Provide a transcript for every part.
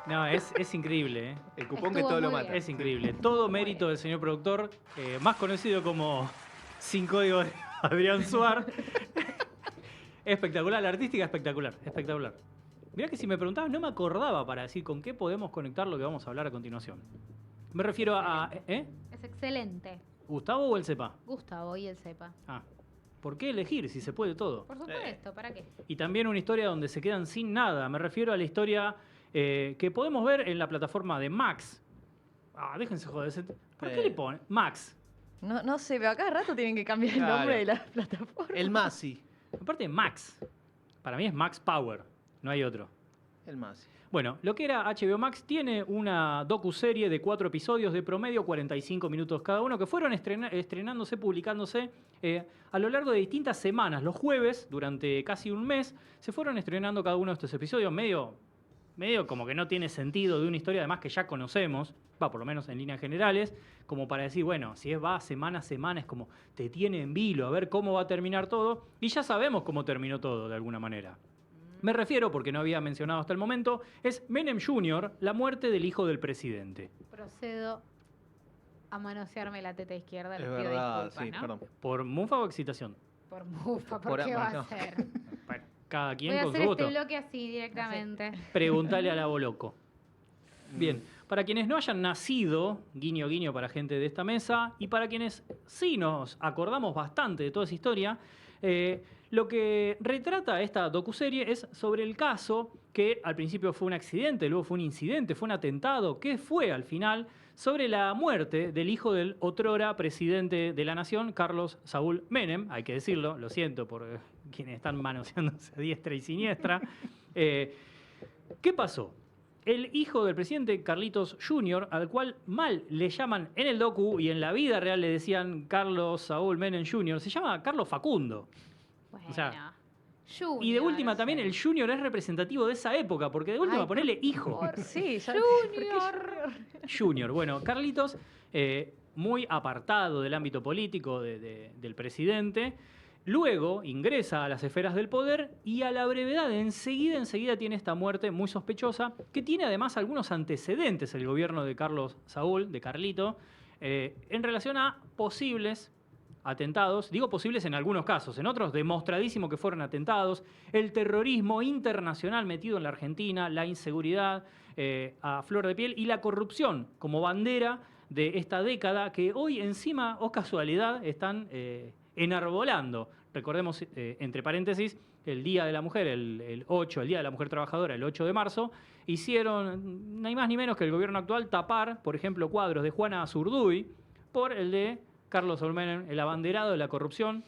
No, es increíble, ¿eh? El cupón que Estuvo todo lo muy mata. bien. Es increíble. Todo mérito del señor productor, más conocido como Sin Código de Adrián Suar. Espectacular, la artística espectacular, espectacular. Mirá que si me preguntabas, no me acordaba para decir con qué podemos conectar lo que vamos a hablar a continuación. Me refiero a... Es excelente. ¿Gustavo o el Cepa? Gustavo y el sepa. Ah, ¿por qué elegir si se puede todo? Por supuesto, ¿para qué? Y también una historia donde se quedan sin nada. Me refiero a la historia que podemos ver en la plataforma de Max. Ah, déjense joder. ¿Por qué le ponen? Max. No sé, pero a cada rato tienen que cambiar el Claro. nombre de la plataforma. El Masi. Aparte, Max. Para mí es Max Power. No hay otro. El Masi. Bueno, lo que era HBO Max tiene una docuserie de 4 episodios de promedio, 45 minutos cada uno, que fueron estrenándose, publicándose a lo largo de distintas semanas. Los jueves, durante casi un mes, se fueron estrenando cada uno de estos episodios, medio como que no tiene sentido, de una historia además que ya conocemos, va por lo menos en líneas generales, como para decir, bueno, si va semana a semana, es como te tiene en vilo, a ver cómo va a terminar todo, y ya sabemos cómo terminó todo de alguna manera. Me refiero, porque no había mencionado hasta el momento, es Menem Jr., la muerte del hijo del presidente. Procedo a manosearme la teta izquierda. Es Les pido verdad, disculpas, sí, ¿no? perdón. ¿Por mufa o excitación? Por mufa, Por ¿por qué va no. a ser? Bueno, cada quien Voy a con hacer su este voto. bloque así directamente. Preguntale a la Boloco. Bien, para quienes no hayan nacido, guiño guiño para gente de esta mesa, y para quienes sí nos acordamos bastante de toda esa historia, lo que retrata esta docuserie es sobre el caso que al principio fue un accidente, luego fue un incidente, fue un atentado, ¿qué fue al final? Sobre la muerte del hijo del otrora presidente de la nación, Carlos Saúl Menem, hay que decirlo, lo siento por quienes están manoseándose a diestra y siniestra. ¿Qué pasó? El hijo del presidente, Carlitos Jr., al cual mal le llaman en el docu y en la vida real le decían Carlos Saúl Menem Jr., se llama Carlos Facundo. Bueno, O sea, Junior, Y de última sí. también el Junior es representativo de esa época, porque de última Ay, ponerle hijo. Sí, ya. Junior. Junior. Bueno, Carlitos, muy apartado del ámbito político del presidente, luego ingresa a las esferas del poder y a la brevedad, enseguida tiene esta muerte muy sospechosa, que tiene además algunos antecedentes el gobierno de Carlos Saúl, de Carlito, en relación a posibles atentados, digo posibles en algunos casos, en otros demostradísimo que fueron atentados, el terrorismo internacional metido en la Argentina, la inseguridad a flor de piel y la corrupción como bandera de esta década que hoy encima, o casualidad, están enarbolando. Recordemos, entre paréntesis, el Día de la Mujer, el 8, el Día de la Mujer Trabajadora, el 8 de marzo, hicieron, ni más ni menos que el gobierno actual, tapar, por ejemplo, cuadros de Juana Azurduy por el de Carlos Saúl Menem, el abanderado de la corrupción.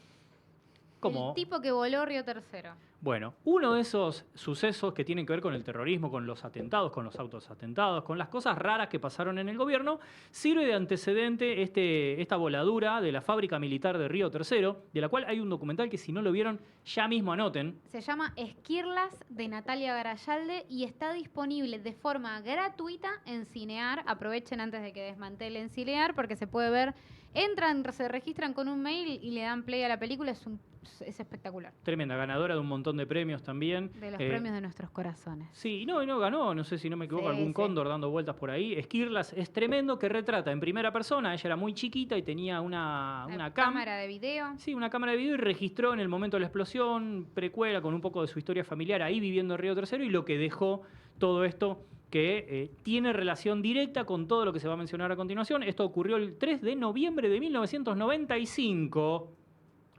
Como, El tipo que voló Río Tercero. bueno, uno de esos sucesos que tienen que ver con el terrorismo, con los atentados, con los autos atentados, con las cosas raras que pasaron en el gobierno, sirve de antecedente esta voladura de la fábrica militar de Río Tercero, de la cual hay un documental que si no lo vieron, ya mismo anoten. Se llama Esquirlas de Natalia Garayalde y está disponible de forma gratuita en Cinear. Aprovechen antes de que desmantelen Cinear porque se puede ver. Entran, se registran con un mail y le dan play a la película. Es espectacular. Tremenda, ganadora de un montón de premios también. De los premios de nuestros corazones. Sí, no ganó, no sé si no me equivoco, Sí, algún sí. cóndor dando vueltas por ahí. Esquirlas es tremendo, que retrata en primera persona, ella era muy chiquita y tenía una cámara de video. Sí, una cámara de video y registró en el momento de la explosión, precuela con un poco de su historia familiar ahí viviendo en Río Tercero y lo que dejó todo esto que tiene relación directa con todo lo que se va a mencionar a continuación. Esto ocurrió el 3 de noviembre de 1995.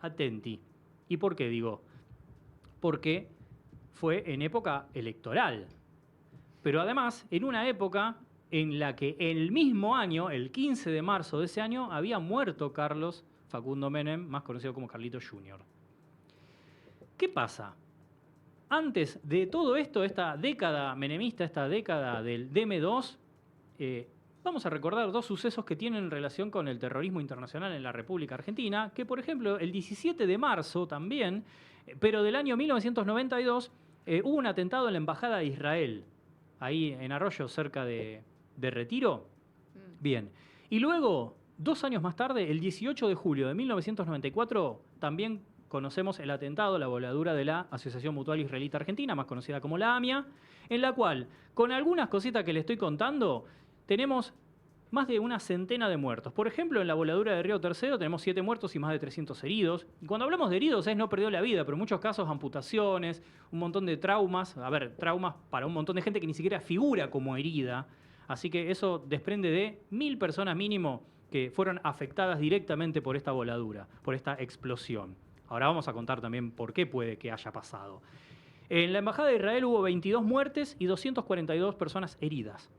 Atenti. ¿Y por qué digo? Porque fue en época electoral. Pero además, en una época en la que el mismo año, el 15 de marzo de ese año, había muerto Carlos Facundo Menem, más conocido como Carlitos Jr. ¿Qué pasa? Antes de todo esto, esta década menemista, esta década del DM2, vamos a recordar dos sucesos que tienen relación con el terrorismo internacional en la República Argentina, que por ejemplo el 17 de marzo también, pero del año 1992, hubo un atentado en la Embajada de Israel, ahí en Arroyo, cerca de Retiro. Bien. Y luego, 2 años más tarde, el 18 de julio de 1994, también conocemos el atentado, la voladura de la Asociación Mutual Israelita Argentina, más conocida como la AMIA, en la cual, con algunas cositas que le estoy contando, tenemos más de una centena de muertos. Por ejemplo, en la voladura de Río Tercero tenemos 7 muertos y más de 300 heridos. Y cuando hablamos de heridos es no perdió la vida, pero en muchos casos amputaciones, un montón de traumas. A ver, traumas para un montón de gente que ni siquiera figura como herida. Así que eso desprende de 1000 personas mínimo que fueron afectadas directamente por esta voladura, por esta explosión. Ahora vamos a contar también por qué puede que haya pasado. En la Embajada de Israel hubo 22 muertes y 242 personas heridas.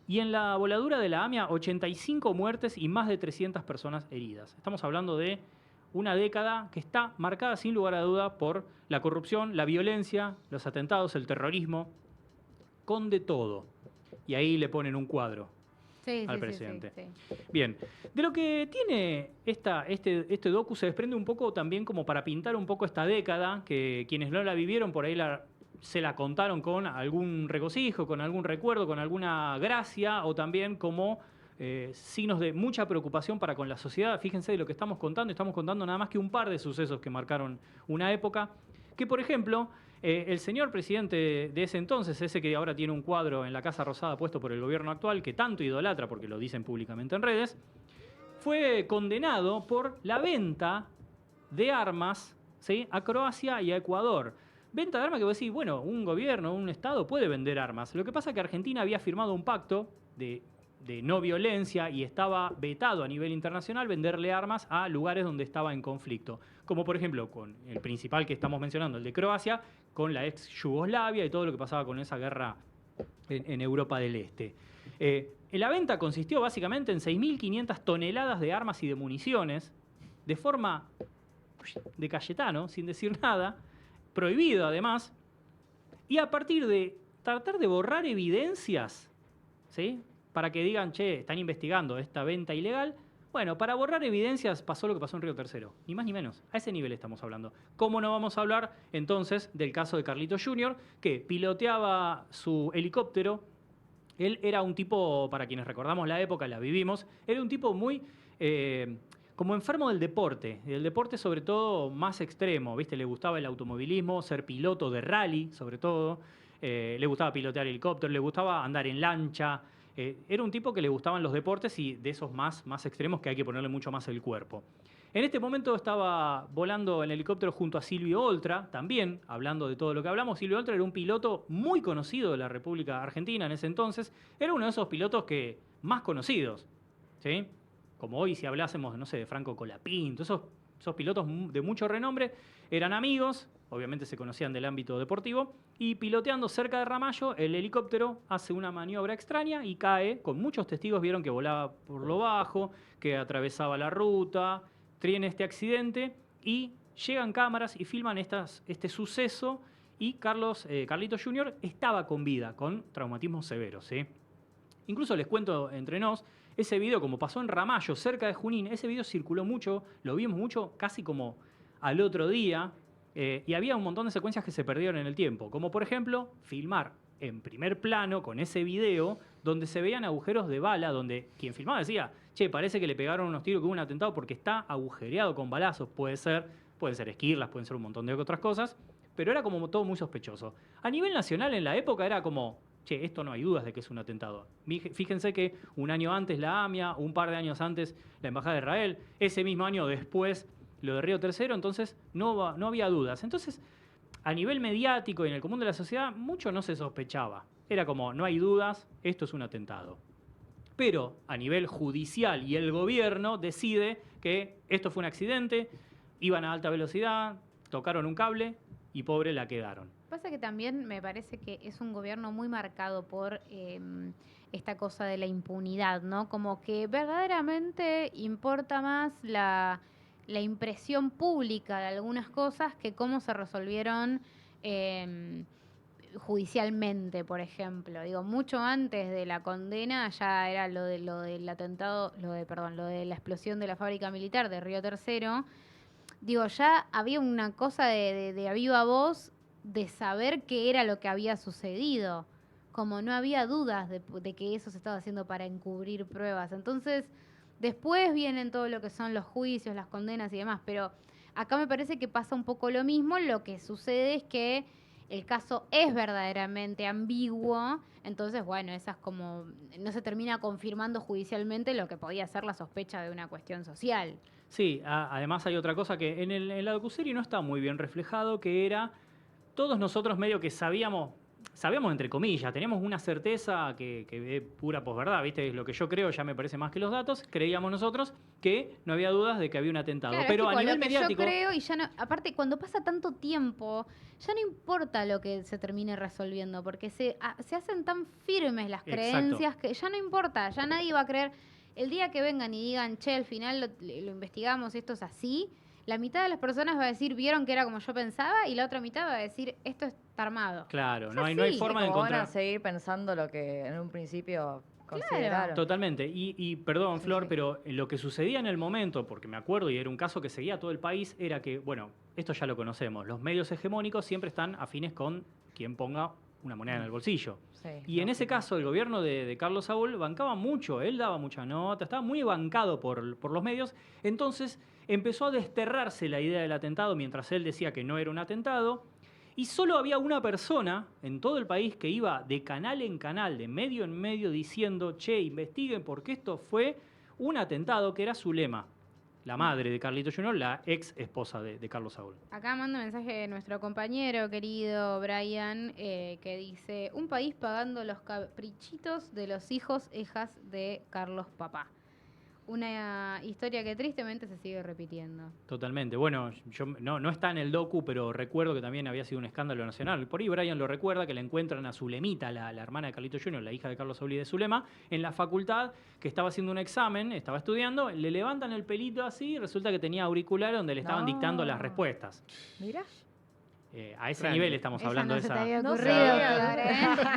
Y en la voladura de la AMIA, 85 muertes y más de 300 personas heridas. Estamos hablando de una década que está marcada sin lugar a duda por la corrupción, la violencia, los atentados, el terrorismo, con de todo. Y ahí le ponen un cuadro al presidente. Sí. Bien, de lo que tiene este docu se desprende un poco también como para pintar un poco esta década, que quienes no la vivieron por ahí se la contaron con algún regocijo, con algún recuerdo, con alguna gracia o también como signos de mucha preocupación para con la sociedad. Fíjense de lo que estamos contando nada más que un par de sucesos que marcaron una época, que por ejemplo, el señor presidente de ese entonces, ese que ahora tiene un cuadro en la Casa Rosada puesto por el gobierno actual, que tanto idolatra porque lo dicen públicamente en redes, fue condenado por la venta de armas, ¿sí?, a Croacia y a Ecuador. Venta de armas que vos decís, bueno, un gobierno, un Estado puede vender armas. Lo que pasa es que Argentina había firmado un pacto de no violencia y estaba vetado a nivel internacional venderle armas a lugares donde estaba en conflicto. Como por ejemplo con el principal que estamos mencionando, el de Croacia, con la ex Yugoslavia y todo lo que pasaba con esa guerra en Europa del Este. La venta consistió básicamente en 6.500 toneladas de armas y de municiones, de forma de Cayetano, sin decir nada, prohibido además, y a partir de tratar de borrar evidencias, ¿sí?, para que digan, che, están investigando esta venta ilegal. Bueno, para borrar evidencias pasó lo que pasó en Río Tercero, ni más ni menos. A ese nivel estamos hablando. ¿Cómo no vamos a hablar entonces del caso de Carlitos Jr., que piloteaba su helicóptero? Él era un tipo, para quienes recordamos la época, la vivimos, era un tipo muy como enfermo del deporte sobre todo más extremo, ¿viste? Le gustaba el automovilismo, ser piloto de rally sobre todo, le gustaba pilotear helicóptero, le gustaba andar en lancha. Era un tipo que le gustaban los deportes y de esos más extremos que hay que ponerle mucho más el cuerpo. En este momento estaba volando en helicóptero junto a Silvio Oltra, también hablando de todo lo que hablamos. Silvio Oltra era un piloto muy conocido de la República Argentina en ese entonces. Era uno de esos pilotos más conocidos, ¿sí? Como hoy si hablásemos, no sé, de Franco Colapinto, esos pilotos de mucho renombre, eran amigos, obviamente se conocían del ámbito deportivo, y piloteando cerca de Ramallo, el helicóptero hace una maniobra extraña y cae, con muchos testigos vieron que volaba por lo bajo, que atravesaba la ruta, tiene este accidente, y llegan cámaras y filman este suceso, y Carlitos Jr. estaba con vida, con traumatismos severos, ¿sí? Incluso les cuento entre nos, ese video, como pasó en Ramallo, cerca de Junín, ese video circuló mucho, lo vimos mucho, casi como al otro día, y había un montón de secuencias que se perdieron en el tiempo, como por ejemplo, filmar en primer plano con ese video, donde se veían agujeros de bala, donde quien filmaba decía, che, parece que le pegaron unos tiros que hubo un atentado porque está agujereado con balazos, pueden ser esquirlas, pueden ser un montón de otras cosas, pero era como todo muy sospechoso. A nivel nacional en la época era como, che, esto no hay dudas de que es un atentado. Fíjense que un año antes la AMIA, un par de años antes la Embajada de Israel, ese mismo año después lo de Río Tercero, entonces no había dudas. Entonces, a nivel mediático y en el común de la sociedad, mucho no se sospechaba. Era como, no hay dudas, esto es un atentado. Pero a nivel judicial y el gobierno decide que esto fue un accidente, iban a alta velocidad, tocaron un cable y pobre la quedaron. Pasa que también me parece que es un gobierno muy marcado por esta cosa de la impunidad, ¿no? Como que verdaderamente importa más la impresión pública de algunas cosas que cómo se resolvieron judicialmente, por ejemplo. Digo, mucho antes de la condena ya era lo del atentado, lo de la explosión de la fábrica militar de Río Tercero. Digo, ya había una cosa de a viva voz de saber qué era lo que había sucedido. Como no había dudas de que eso se estaba haciendo para encubrir pruebas. Entonces, después vienen todo lo que son los juicios, las condenas y demás. Pero Acá me parece que pasa un poco lo mismo. Lo que sucede es que el caso es verdaderamente ambiguo, entonces, bueno, esas como no se termina confirmando judicialmente lo que podía ser la sospecha de una cuestión social. Sí, además hay otra cosa que en la docuserie no está muy bien reflejado, que era todos nosotros medio que sabíamos entre comillas, teníamos una certeza que es pura posverdad, ¿viste? Es lo que yo creo, ya me parece más que los datos, creíamos nosotros que no había dudas de que había un atentado. Claro, Pero es a tipo, nivel lo que mediático... yo creo y ya no, aparte cuando pasa tanto tiempo, ya no importa lo que se termine resolviendo, porque se hacen tan firmes las Exacto. creencias que ya no importa, ya nadie va a creer. El día que vengan y digan, che, al final lo investigamos, esto es así, la mitad de las personas va a decir, vieron que era como yo pensaba, y la otra mitad va a decir, esto está armado. Claro, Es no hay así. forma de Como van a encontrar... seguir pensando lo que en un principio consideraron. Totalmente. Y perdón, Sí, Flor, sí. pero lo que sucedía en el momento, porque me acuerdo y era un caso que seguía todo el país, era que, bueno, esto ya lo conocemos, los medios hegemónicos siempre están afines con quien ponga una moneda en el bolsillo. Sí, Y en ese lógico. caso el gobierno de Carlos Saúl bancaba mucho, él daba mucha nota, estaba muy bancado por los medios, entonces empezó a desterrarse la idea del atentado mientras él decía que no era un atentado. Y solo había una persona en todo el país que iba de canal en canal, de medio en medio, diciendo, che, investiguen porque esto fue un atentado, que era Zulema, la madre de Carlito Jr., la ex esposa de Carlos Saúl. Acá manda un mensaje de nuestro compañero querido Brian, que dice, un país pagando los caprichitos de los hijos, hijas de Carlos Papá. Una historia que tristemente se sigue repitiendo. Totalmente. Bueno, yo no está en el docu, pero recuerdo que también había sido un escándalo nacional. Por ahí Brian lo recuerda, que le encuentran a Zulemita, la hermana de Carlito Jr., la hija de Carlos Saúl y de Zulema, en la facultad, que estaba haciendo un examen, estaba estudiando, le levantan el pelito así y resulta que tenía auriculares donde le estaban No. dictando las respuestas. Mirá. A ese Grande. nivel estamos hablando no de se te esa... había No ocurrido, sabía. Flor,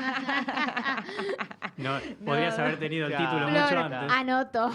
No, podrías haber tenido el título Claro. mucho Flor, antes. anoto.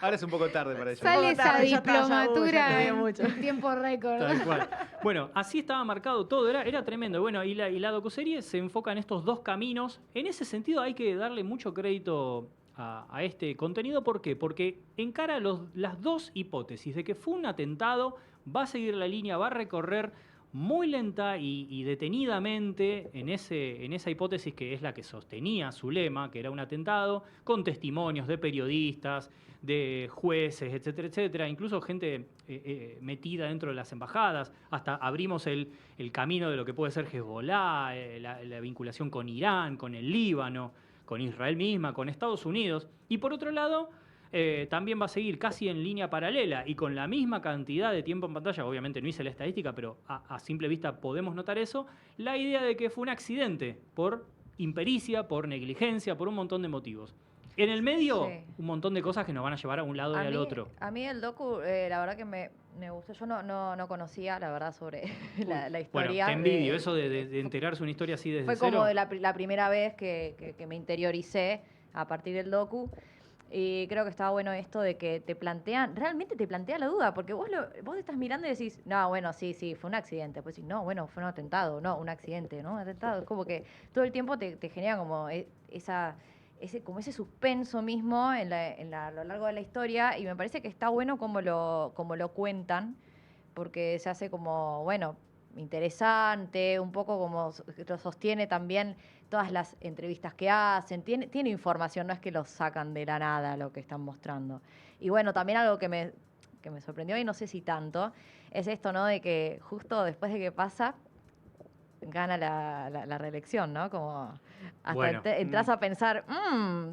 Ahora es un poco tarde para eso. Sale poco esa tarde, ya está, ya, ya diplomatura te veo en mucho. tiempo récord. Tal cual. Bueno, así estaba marcado todo, era tremendo. Bueno, y la docuserie se enfoca en estos dos caminos. En ese sentido hay que darle mucho crédito a este contenido. ¿Por qué? Porque encara las dos hipótesis de que fue un atentado, va a seguir la línea, va a recorrer muy lenta y detenidamente en esa hipótesis que es la que sostenía Zulema, que era un atentado, con testimonios de periodistas, de jueces, etcétera, etcétera, incluso gente metida dentro de las embajadas, hasta abrimos el camino de lo que puede ser Hezbollah, la vinculación con Irán, con el Líbano, con Israel misma, con Estados Unidos, y por otro lado, también va a seguir casi en línea paralela y con la misma cantidad de tiempo en pantalla, obviamente no hice la estadística, pero a simple vista podemos notar eso, la idea de que fue un accidente por impericia, por negligencia, por un montón de motivos. En el medio, Sí. un montón de cosas que nos van a llevar a un lado y al otro. A mí el docu, la verdad que me gustó. Yo no conocía, la verdad, sobre la Bueno, historia. te envidio, eso de enterarse una historia así desde Fue cero. como la primera vez que me interioricé a partir del docu. Y creo que estaba bueno esto de que realmente te plantea la duda, porque vos estás mirando y decís, no, bueno, sí, fue un accidente. Pues decís, no, bueno, fue un atentado, no, un accidente, ¿no? Un atentado. Es como que todo el tiempo te genera como ese suspenso mismo a lo largo de la historia, y me parece que está bueno como lo cuentan, porque se hace como, bueno, interesante, un poco como lo sostiene también todas las entrevistas que hacen, tiene información, no es que lo sacan de la nada lo que están mostrando. Y bueno, también algo que me sorprendió, y no sé si tanto, es esto, ¿no? De que justo después de que pasa, gana la reelección, ¿no? Como hasta Bueno. entras a pensar,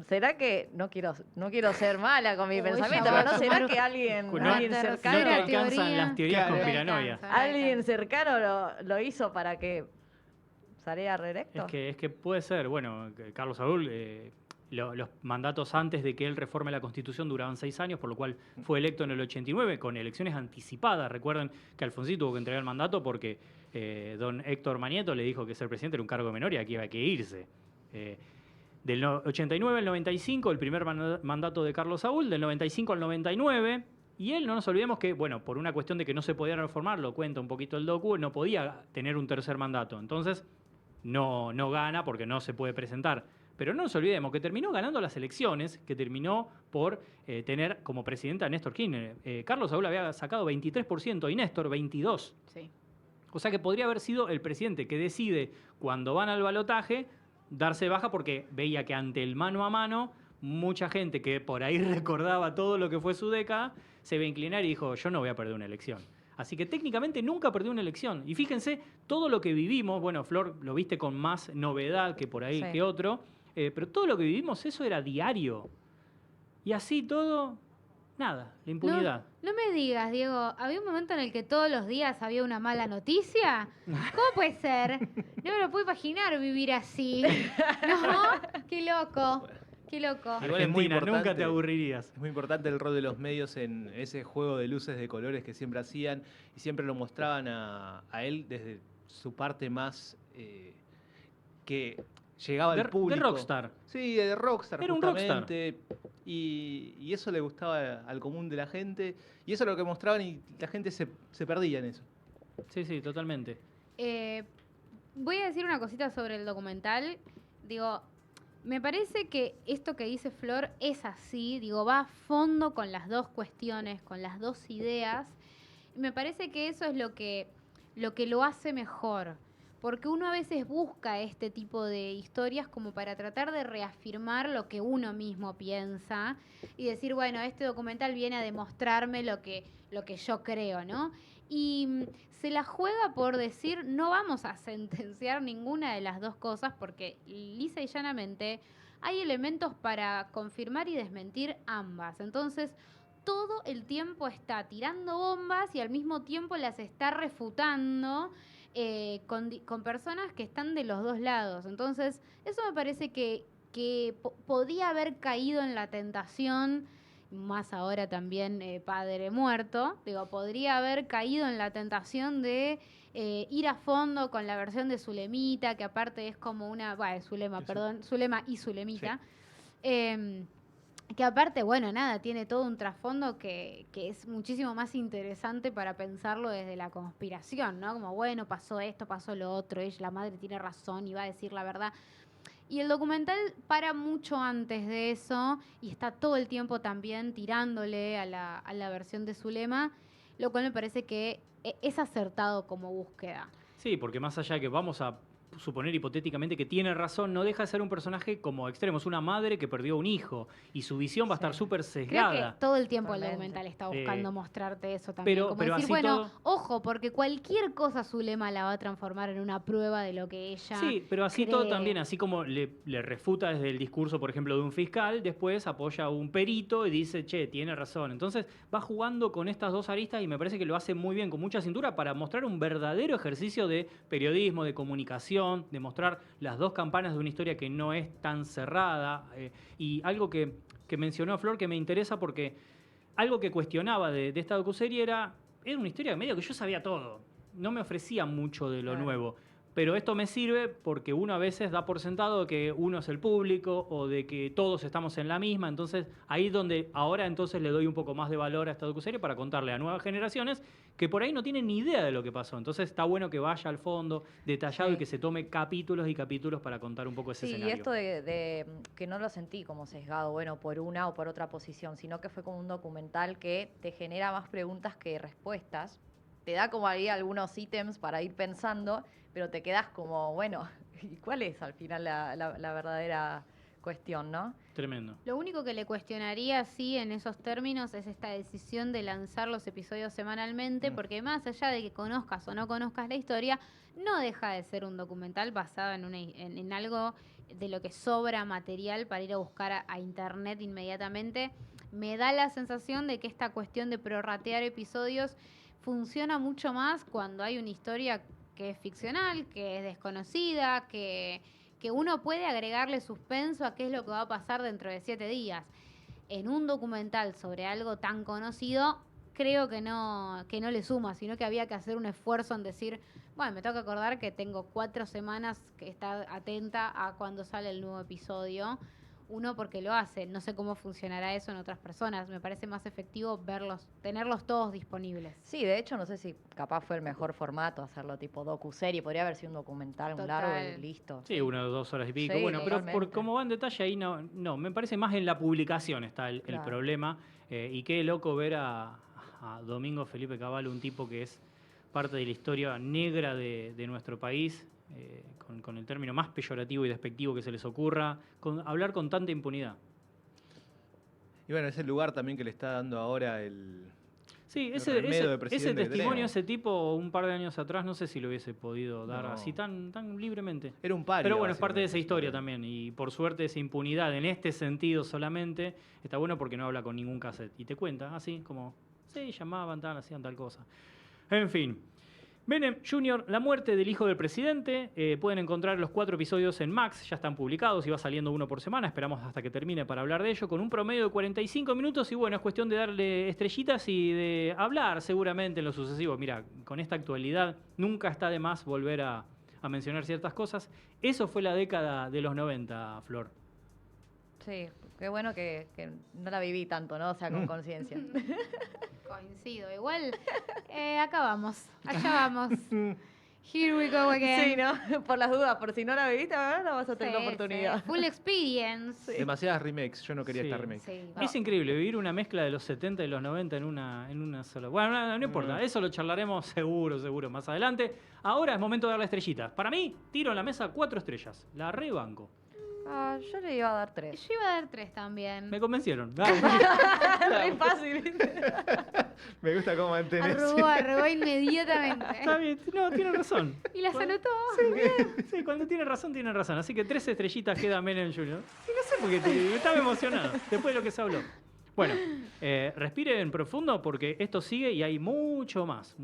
¿será que no quiero ser mala con mi Uy, pensamiento, ya va pero a no será tomar que alguien No, tercera no te cercano, alcanzan teoría. las teorías Claro. conspiranoias. alguien cercano lo hizo para que saliera reelecto? Es que puede ser, bueno, que Carlos Saúl, los mandatos antes de que él reforme la Constitución duraban 6 años, por lo cual fue electo en el 89 con elecciones anticipadas. Recuerden que Alfonsín tuvo que entregar el mandato porque don Héctor Manieto le dijo que ser presidente era un cargo menor y aquí iba que irse. Del 89 al 95, el primer mandato de Carlos Saúl, del 95 al 99, y él, no nos olvidemos que, bueno, por una cuestión de que no se podía reformar, lo cuenta un poquito el docu, no podía tener un tercer mandato. Entonces, no gana porque no se puede presentar Pero no nos olvidemos que terminó ganando las elecciones, que terminó por tener como presidenta a Néstor Kirchner. Carlos Saúl había sacado 23% y Néstor 22%. Sí. O sea que podría haber sido el presidente que decide, cuando van al balotaje, darse baja porque veía que ante el mano a mano, mucha gente que por ahí recordaba todo lo que fue su década, se iba a inclinar y dijo, yo no voy a perder una elección. Así que técnicamente nunca perdió una elección. Y fíjense, todo lo que vivimos, bueno, Flor, lo viste con más novedad que por ahí Sí. que otro, pero todo lo que vivimos, eso era diario. Y así todo, nada, la impunidad. No me digas, Diego, ¿había un momento en el que todos los días había una mala noticia? ¿Cómo puede ser? No me lo puedo imaginar vivir así. ¿No? Qué loco, qué loco. Igual es muy Argentina, nunca importante. te aburrirías. Es muy importante el rol de los medios en ese juego de luces de colores que siempre hacían y siempre lo mostraban a él desde su parte más que llegaba al público. De rockstar. Sí, de rockstar. Era un justamente. Y eso le gustaba al común de la gente. Y eso es lo que mostraban y la gente se perdía en eso. Sí, sí, totalmente. Voy a decir una cosita sobre el documental. Digo, me parece que esto que dice Flor es así. Digo, va a fondo con las dos cuestiones, con las dos ideas. Y me parece que eso es lo que lo hace mejor. Porque uno a veces busca este tipo de historias como para tratar de reafirmar lo que uno mismo piensa y decir, bueno, este documental viene a demostrarme lo que yo creo, ¿no? Y se la juega por decir, no vamos a sentenciar ninguna de las dos cosas porque lisa y llanamente hay elementos para confirmar y desmentir ambas. Entonces, todo el tiempo está tirando bombas y al mismo tiempo las está refutando con personas que están de los dos lados. Entonces, eso me parece que podía haber caído en la tentación, más ahora también padre muerto, digo, podría haber caído en la tentación de ir a fondo con la versión de Zulemita, que aparte es como una, Zulema, perdón, Zulema y Zulemita. Sí. Que aparte, bueno, nada, tiene todo un trasfondo que es muchísimo más interesante para pensarlo desde la conspiración, ¿no? Como, bueno, pasó esto, pasó lo otro, la madre tiene razón y va a decir la verdad. Y el documental para mucho antes de eso y está todo el tiempo también tirándole a la versión de Zulema, lo cual me parece que es acertado como búsqueda. Sí, porque más allá de que vamos a suponer hipotéticamente que tiene razón, no deja de ser un personaje como extremo. Es una madre que perdió un hijo y su visión va a estar súper sesgada. Creo que todo el tiempo el Totalmente. documental está buscando mostrarte eso también. Pero como decir, así bueno, todo... ojo, porque cualquier cosa Zulema la va a transformar en una prueba de lo que ella Sí, pero así cree. todo también, así como le refuta desde el discurso, por ejemplo, de un fiscal, después apoya a un perito y dice, che, tiene razón. Entonces va jugando con estas dos aristas y me parece que lo hace muy bien, con mucha cintura, para mostrar un verdadero ejercicio de periodismo, de comunicación, de mostrar las dos campanas de una historia que no es tan cerrada. Y algo que mencionó Flor que me interesa porque algo que cuestionaba de esta docuserie era una historia medio que yo sabía todo. No me ofrecía mucho de lo Claro. nuevo. Pero esto me sirve porque uno a veces da por sentado de que uno es el público o de que todos estamos en la misma. Entonces, ahí es donde ahora entonces le doy un poco más de valor a esta docuserie para contarle a nuevas generaciones que por ahí no tienen ni idea de lo que pasó. Entonces, está bueno que vaya al fondo, detallado, Sí. y que se tome capítulos y capítulos para contar un poco ese Sí, y escenario. esto de que no lo sentí como sesgado, bueno, por una o por otra posición, sino que fue como un documental que te genera más preguntas que respuestas. Te da como ahí algunos ítems para ir pensando, pero te quedas como, bueno, ¿y cuál es al final la verdadera cuestión, no? Tremendo. Lo único que le cuestionaría, sí, en esos términos, es esta decisión de lanzar los episodios semanalmente, porque más allá de que conozcas o no conozcas la historia, no deja de ser un documental basado en algo de lo que sobra material para ir a buscar a internet inmediatamente. Me da la sensación de que esta cuestión de prorratear episodios funciona mucho más cuando hay una historia que es ficcional, que es desconocida, que uno puede agregarle suspenso a qué es lo que va a pasar dentro de 7 días. En un documental sobre algo tan conocido, creo que no le suma, sino que había que hacer un esfuerzo en decir, bueno, me tengo que acordar que tengo 4 semanas que estar atenta a cuando sale el nuevo episodio, uno porque lo hace. No sé cómo funcionará eso en otras personas. Me parece más efectivo tenerlos todos disponibles. Sí, de hecho, no sé si capaz fue el mejor formato hacerlo tipo docuserie. Podría haber sido un documental, un largo y listo. Sí, 1 o 2 horas y pico. Sí, Bueno, pero por totalmente. cómo va en detalle ahí no, me parece más en la publicación está el Claro. problema. Y qué loco ver a Domingo Felipe Cavallo, un tipo que es parte de la historia negra de nuestro país, con el término más peyorativo y despectivo que se les ocurra, hablar con tanta impunidad. Y bueno, es el lugar también que le está dando ahora Sí, el ese remedio de presidente que testimonio, tenemos. ese tipo, un par de años atrás, no sé si lo hubiese podido dar No. así tan libremente. Era un paria, Pero bueno, es parte de esa básicamente. historia también. Y por suerte esa impunidad en este sentido solamente está bueno porque no habla con ningún cassette. Y te cuenta así como, sí, llamaban, tal, hacían tal cosa. En fin. Menem Jr., la muerte del hijo del presidente. Pueden encontrar los 4 episodios en Max, ya están publicados y va saliendo uno por semana. Esperamos hasta que termine para hablar de ello, con un promedio de 45 minutos. Y bueno, es cuestión de darle estrellitas y de hablar seguramente en lo sucesivo. Mira, con esta actualidad nunca está de más volver a mencionar ciertas cosas. Eso fue la década de los 90, Flor. Sí, qué bueno que no la viví tanto, ¿no? O sea, con conciencia. Coincido. Igual, acá vamos. Allá vamos. Here we go again. Sí, ¿no? Por las dudas, por si no la viviste, ahora no vas a tener la Sí, oportunidad. sí. Full experience. Demasiadas remakes, yo no quería Sí. esta remake. Sí. Es increíble vivir una mezcla de los 70 y los 90 en una sola. Bueno, no importa, eso lo charlaremos seguro más adelante. Ahora es momento de darle estrellitas. Para mí, tiro en la mesa 4 estrellas. La rebanco. Ah, yo le iba a dar 3. Yo iba a dar 3 también. Me convencieron. Re fácil. Me gusta cómo mantenés. Arrugó inmediatamente. Está bien, no, tienen razón. Y las anotó. Sí, cuando tiene razón, tiene razón. Así que 3 estrellitas queda Menem Jr. Y no sé por qué estaba emocionado después de lo que se habló. Bueno, respiren profundo porque esto sigue y hay mucho más.